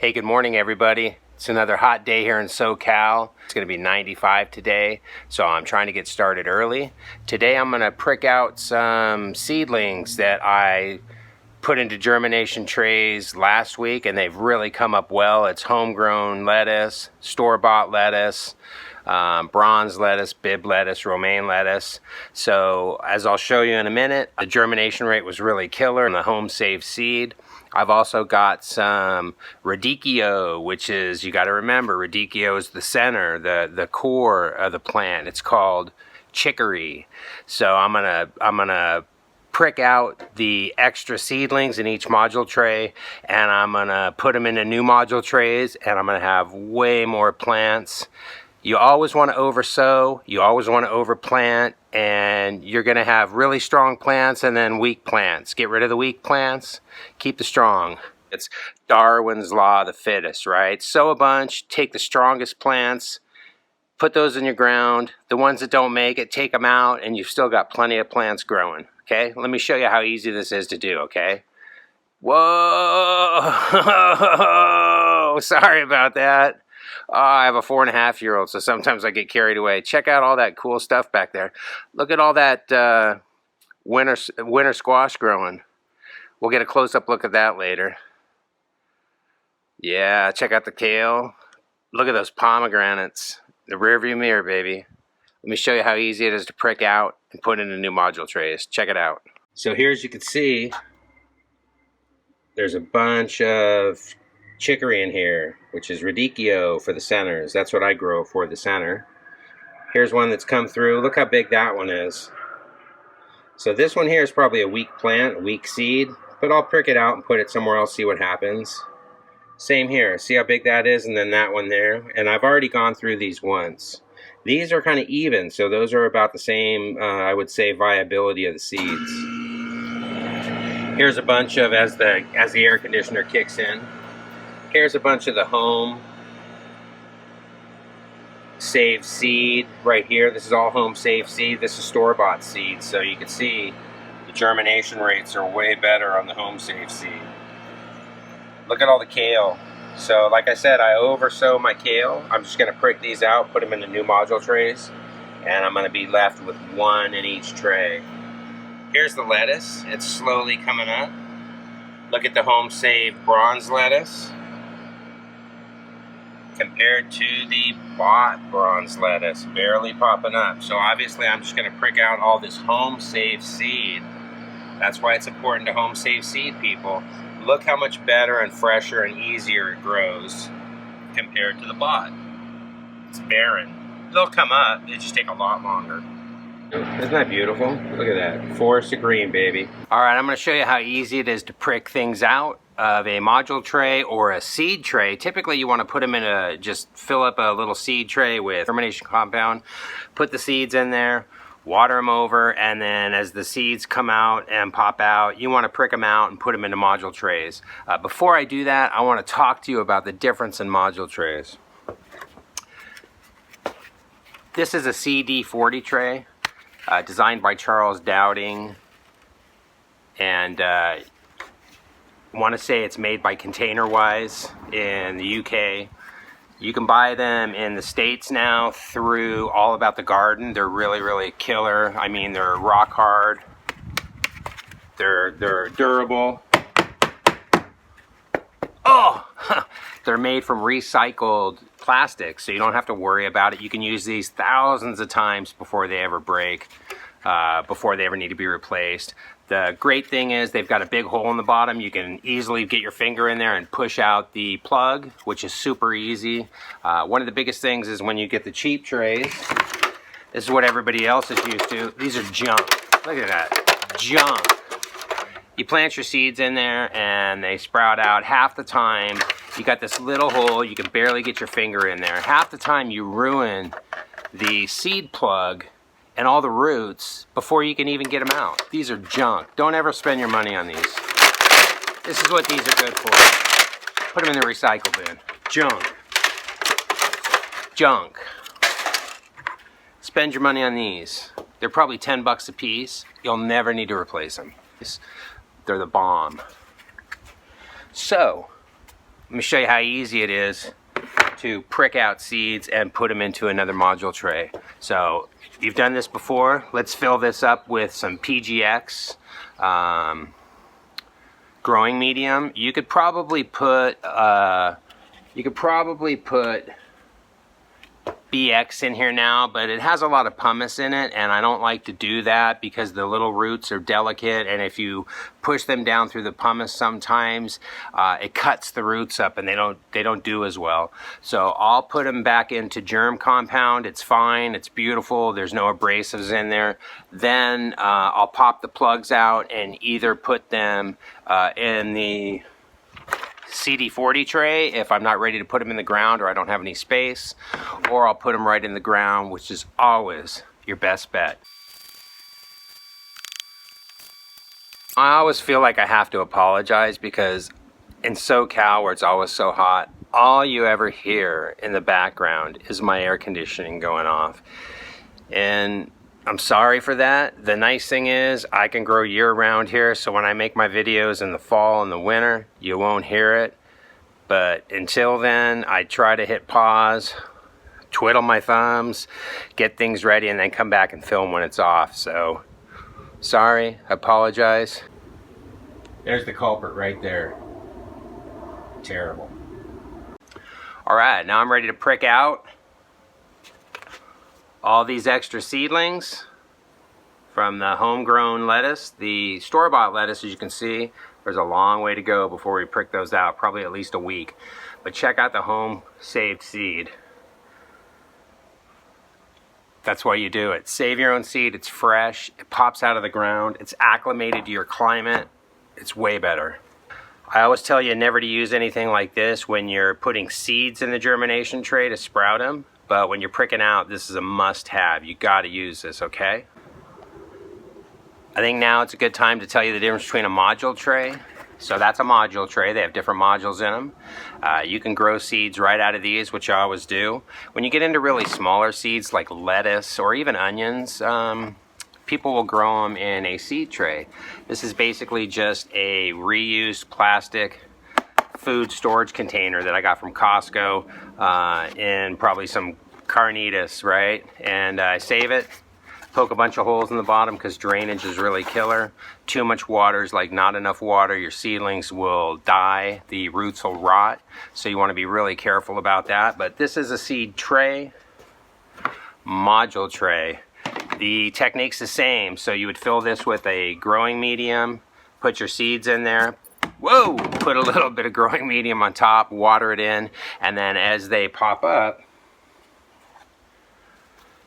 Hey, good morning, everybody. It's another hot day here in SoCal. It's going to be 95 today, so I'm trying to get started early. Today I'm going to prick out some seedlings that I put into germination trays last week, and they've really come up well. It's homegrown lettuce, store-bought lettuce, bronze lettuce, bib lettuce, romaine lettuce. So as I'll show you in a minute, the germination rate was really killer in the home safe seed. I've also got some radicchio, which is, you got to remember, radicchio is the center, the core of the plant. It's called chicory. So I'm gonna prick out the extra seedlings in each module tray, and I'm gonna put them into new module trays, and I'm gonna have way more plants. You always want to oversow, you always want to overplant, and you're going to have really strong plants and then weak plants. Get rid of the weak plants, keep the strong. It's Darwin's law of the fittest, right? Sow a bunch, take the strongest plants, put those in your ground. The ones that don't make it, take them out, and you've still got plenty of plants growing, okay? Let me show you how easy this is to do, okay? Whoa! Sorry about that. Oh, I have a 4.5-year-old, so sometimes I get carried away. Check out all that cool stuff back there. Look at all that winter squash growing. We'll get a close-up look at that later. Yeah, check out the kale. Look at those pomegranates. The rearview mirror, baby. Let me show you how easy it is to prick out and put into new module trays. Check it out. So here, as you can see, there's a bunch of chicory in here, which is radicchio for the centers. That's what I grow for the center. Here's one that's come through. Look how big that one is. So this one here is probably a weak plant, a weak seed, but I'll prick it out and put it somewhere else, see what happens. Same here. See how big that is, and then that one there. And I've already gone through these once. These are kind of even, so those are about the same, I would say, viability of the seeds. Here's a bunch of, as the air conditioner kicks in, here's a bunch of the home saved seed right here. This is all home saved seed. This is store-bought seed. So you can see the germination rates are way better on the home saved seed. Look at all the kale. So like I said, I oversow my kale. I'm just going to prick these out, put them into new module trays, and I'm going to be left with one in each tray. Here's the lettuce. It's slowly coming up. Look at the home saved bronze lettuce compared to the bought bronze lettuce, barely popping up. So obviously I'm just going to prick out all this home saved seed. That's why it's important to home save seed, people. Look how much better and fresher and easier it grows compared to the bought. It's barren. They'll come up, they just take a lot longer. Isn't that beautiful? Look at that. Forest of green, baby. Alright, I'm going to show you how easy it is to prick things out of a module tray or a seed tray. Typically you want to put them in a, just fill up a little seed tray with germination compound, put the seeds in there, water them over, and then as the seeds come out and pop out, you want to prick them out and put them into module trays. Before I do that, I want to talk to you about the difference in module trays. This is a CD40 tray. Designed by Charles Dowding, and I want to say it's made by ContainerWise in the UK. You can buy them in the States now through All About the Garden. They're really, really killer. I mean, they're rock hard. They're durable. Oh! They're made from recycled plastic, so you don't have to worry about it. You can use these thousands of times before they ever break, before they ever need to be replaced. The great thing is they've got a big hole in the bottom. You can easily get your finger in there and push out the plug, which is super easy. One of the biggest things is when you get the cheap trays, this is what everybody else is used to. These are junk. Look at that. Junk. You plant your seeds in there and they sprout out. Half the time you got this little hole, you can barely get your finger in there. Half the time you ruin the seed plug and all the roots before you can even get them out. These are junk. Don't ever spend your money on these. This is what these are good for. Put them in the recycle bin. Junk. Junk. Spend your money on these. They're probably 10 bucks a piece. You'll never need to replace them. They're the bomb. So, Let me show you how easy it is to prick out seeds and put them into another module tray. So you've done this before. Let's fill this up with some PGX growing medium. You could probably put BX in here now, but it has a lot of pumice in it, and I don't like to do that because the little roots are delicate, and if you push them down through the pumice sometimes it cuts the roots up and they don't do as well. So I'll put them back into germ compound. It's fine, it's beautiful, there's no abrasives in there. Then I'll pop the plugs out and either put them in the CD40 tray if I'm not ready to put them in the ground or I don't have any space, or I'll put them right in the ground, which is always your best bet. I always feel like I have to apologize because in SoCal, where it's always so hot, all you ever hear in the background is my air conditioning going off. And I'm sorry for that. The nice thing is I can grow year-round here, so when I make my videos in the fall and the winter, you won't hear it. But until then, I try to hit pause, twiddle my thumbs, get things ready, and then come back and film when it's off. So, sorry, I apologize. There's the culprit right there. Terrible. Alright, now I'm ready to prick out all these extra seedlings from the homegrown lettuce. The store-bought lettuce, as you can see, there's a long way to go before we prick those out, probably at least a week. But check out the home saved seed. That's why you do it. Save your own seed, it's fresh, it pops out of the ground, it's acclimated to your climate, it's way better. I always tell you never to use anything like this when you're putting seeds in the germination tray to sprout them. But when you're pricking out, this is a must-have. You got to use this, okay? I think now it's a good time to tell you the difference between a module tray. So that's a module tray. They have different modules in them. You can grow seeds right out of these, which I always do. When you get into really smaller seeds like lettuce or even onions, people will grow them in a seed tray. This is basically just a reused plastic food storage container that I got from Costco in probably some carnitas, right? And I save it, poke a bunch of holes in the bottom because drainage is really killer. Too much water is like not enough water. Your seedlings will die, the roots will rot, so you want to be really careful about that. But this is a seed tray, module tray. The technique's the same, so you would fill this with a growing medium, put your seeds in there, whoa, put a little bit of growing medium on top, water it in, and then as they pop up,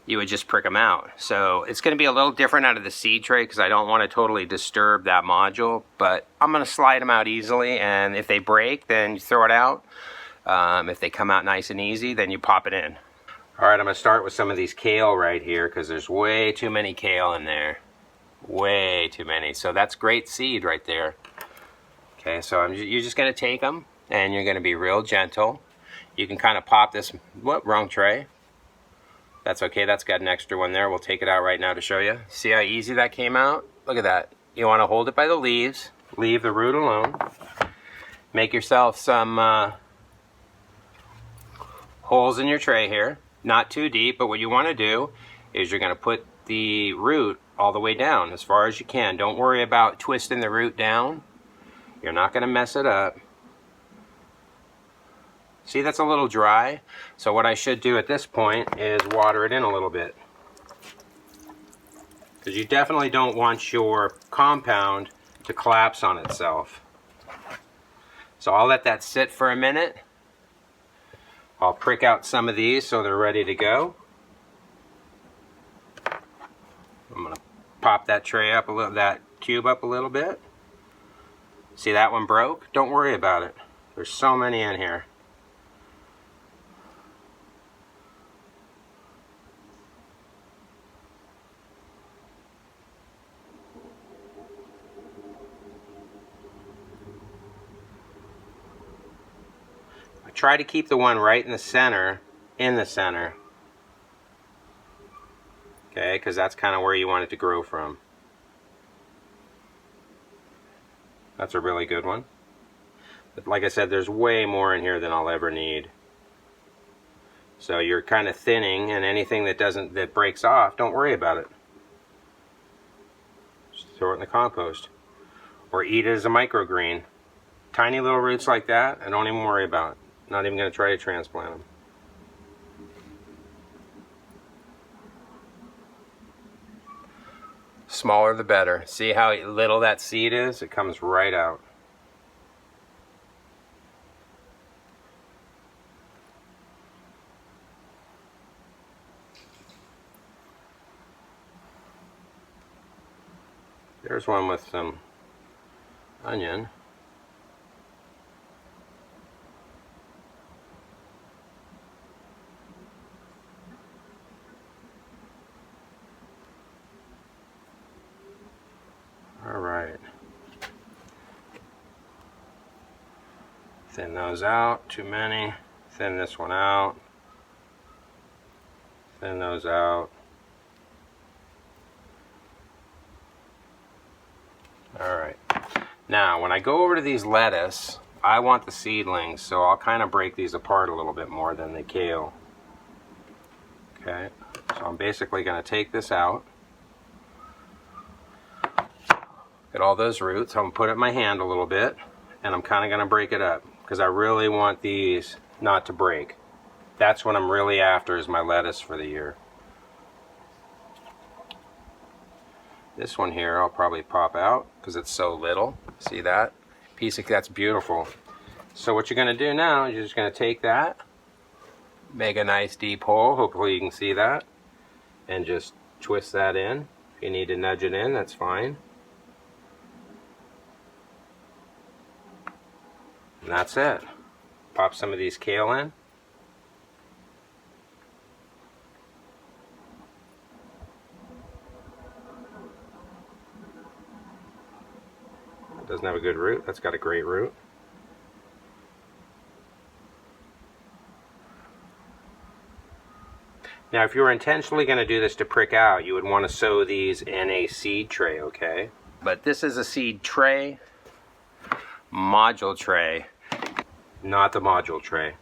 you would just prick them out. So it's going to be a little different out of the seed tray because I don't want to totally disturb that module, but I'm going to slide them out easily, and if they break, then you throw it out. If they come out nice and easy, then you pop it in. Alright, I'm going to start with some of these kale right here because there's way too many kale in there. Way too many. So that's great seed right there. Okay, so you're just going to take them and you're going to be real gentle. You can kind of pop this, what, wrong tray. That's okay, that's got an extra one there. We'll take it out right now to show you. See how easy that came out? Look at that. You want to hold it by the leaves, leave the root alone. Make yourself some holes in your tray here. Not too deep, but what you want to do is you're going to put the root all the way down as far as you can. Don't worry about twisting the root down. You're not going to mess it up. See, that's a little dry. So what I should do at this point is water it in a little bit. Because you definitely don't want your compound to collapse on itself. So I'll let that sit for a minute. I'll prick out some of these so they're ready to go. I'm going to pop that tray up a little, that cube up a little bit. See, that one broke? Don't worry about it. There's so many in here. Try to keep the one right in the center, okay, because that's kind of where you want it to grow from. That's a really good one. But like I said, there's way more in here than I'll ever need. So you're kind of thinning, and anything that breaks off, don't worry about it. Just throw it in the compost. Or eat it as a microgreen. Tiny little roots like that, I don't even worry about it. Not even going to try to transplant them. Smaller the better. See how little that seed is? It comes right out. There's one with some onion. All right. Thin those out, too many. Thin this one out. Thin those out. All right. Now, when I go over to these lettuce, I want the seedlings, so I'll kind of break these apart a little bit more than the kale. Okay, so I'm basically going to take this out. Get all those roots. I'm going to put it in my hand a little bit, and I'm kind of going to break it up because I really want these not to break. That's what I'm really after, is my lettuce for the year. This one here I'll probably pop out because it's so little. See that? That's beautiful. So what you're going to do now is you're just going to take that, make a nice deep hole, hopefully you can see that, and just twist that in. If you need to nudge it in, that's fine. And that's it. Pop some of these kale in. It doesn't have a good root. That's got a great root. Now, if you were intentionally going to do this to prick out, you would want to sow these in a seed tray, okay? But this is a seed tray, module tray, not the module tray.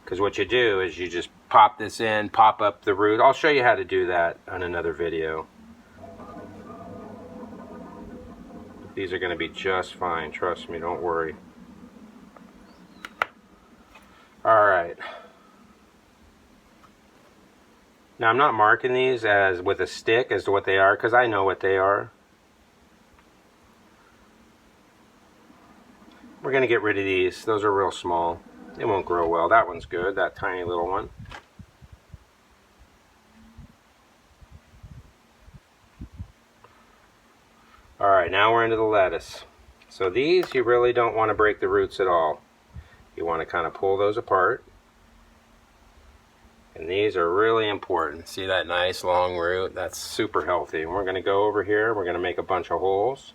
Because what you do is you just pop this in, pop up the root. I'll show you how to do that on another video. These are going to be just fine, trust me, don't worry. Alright. Now I'm not marking these as with a stick as to what they are, because I know what they are. We're going to get rid of these. Those are real small. They won't grow well. That one's good, that tiny little one. Alright, now we're into the lettuce. So these, you really don't want to break the roots at all. You want to kind of pull those apart. And these are really important. See that nice long root? That's super healthy. And we're going to go over here. We're going to make a bunch of holes.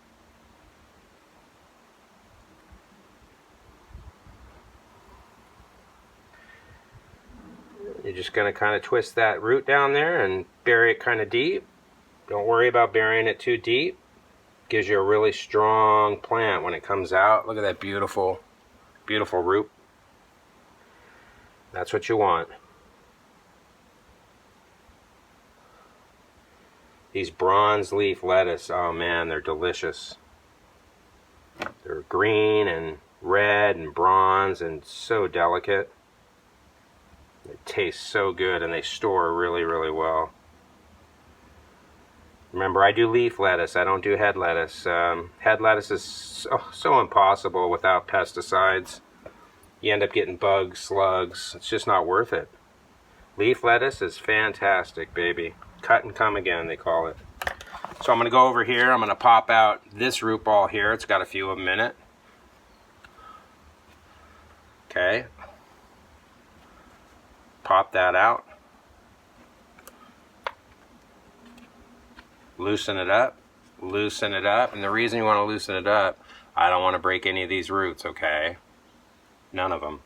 You're just going to kind of twist that root down there and bury it kind of deep. Don't worry about burying it too deep. Gives you a really strong plant when it comes out. Look at that beautiful, beautiful root. That's what you want. These bronze leaf lettuce, oh man, they're delicious. They're green and red and bronze and so delicate. They taste so good and they store really, really well. Remember, I do leaf lettuce, I don't do head lettuce. Head lettuce is so impossible without pesticides. You end up getting bugs, slugs, it's just not worth it. Leaf lettuce is fantastic, baby. Cut and come again, they call it. So I'm going to go over here, I'm going to pop out this root ball here, it's got a few of them in it. Okay. Pop that out. Loosen it up, and the reason you want to loosen it up, I don't want to break any of these roots, okay? None of them.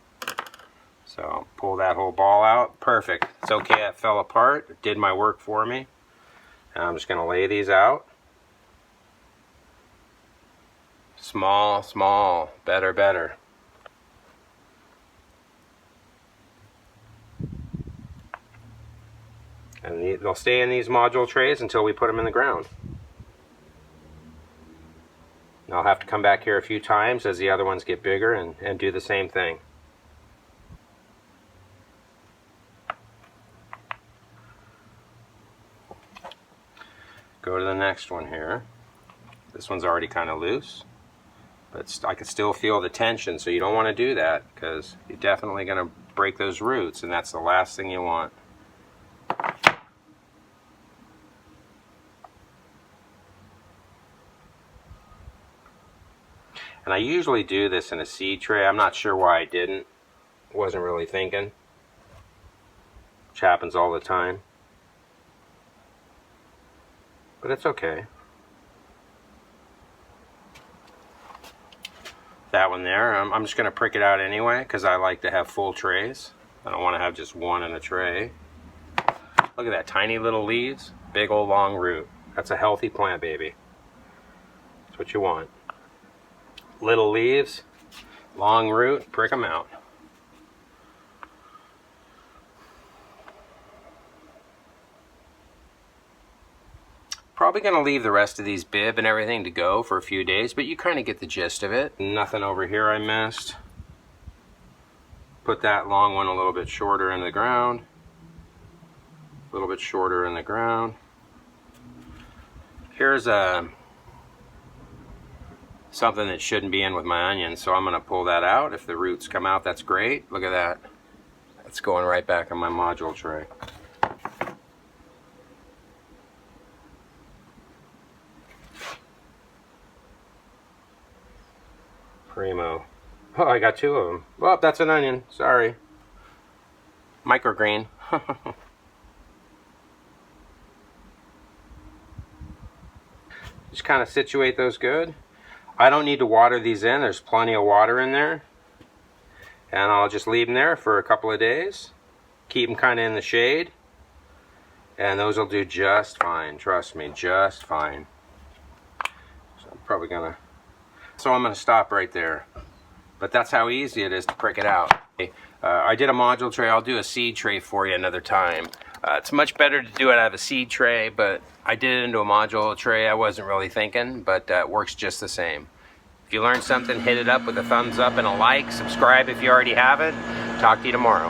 So pull that whole ball out, perfect. It's okay, it fell apart, it did my work for me. And I'm just going to lay these out. Small, small, better, better. And they'll stay in these module trays until we put them in the ground. And I'll have to come back here a few times as the other ones get bigger and do the same thing. Go to the next one here. This one's already kind of loose, but I can still feel the tension, so you don't want to do that because you're definitely going to break those roots, and that's the last thing you want. And I usually do this in a seed tray. I'm not sure why I didn't. Wasn't really thinking. Which happens all the time. But it's okay. That one there, I'm just going to prick it out anyway because I like to have full trays. I don't want to have just one in a tray. Look at that, tiny little leaves, big old long root. That's a healthy plant, baby. That's what you want. Little leaves, long root, prick them out. Probably going to leave the rest of these bib and everything to go for a few days, but you kind of get the gist of it. Nothing over here I missed. Put that long one a little bit shorter in the ground. A little bit shorter in the ground. Here's something that shouldn't be in with my onions, so I'm going to pull that out. If the roots come out, that's great. Look at that. That's going right back in my module tray. Primo. Oh, I got two of them. Well, that's an onion. Sorry. Microgreen. Just kind of situate those good. I don't need to water these in. There's plenty of water in there. And I'll just leave them there for a couple of days. Keep them kind of in the shade. And those will do just fine. Trust me, just fine. So I'm probably going to... So I'm going to stop right there. But that's how easy it is to prick it out. I did a module tray. I'll do a seed tray for you another time. It's much better to do it out of a seed tray, but I did it into a module tray. I wasn't really thinking, but it works just the same. If you learned something, hit it up with a thumbs up and a like. Subscribe if you already have it. Talk to you tomorrow.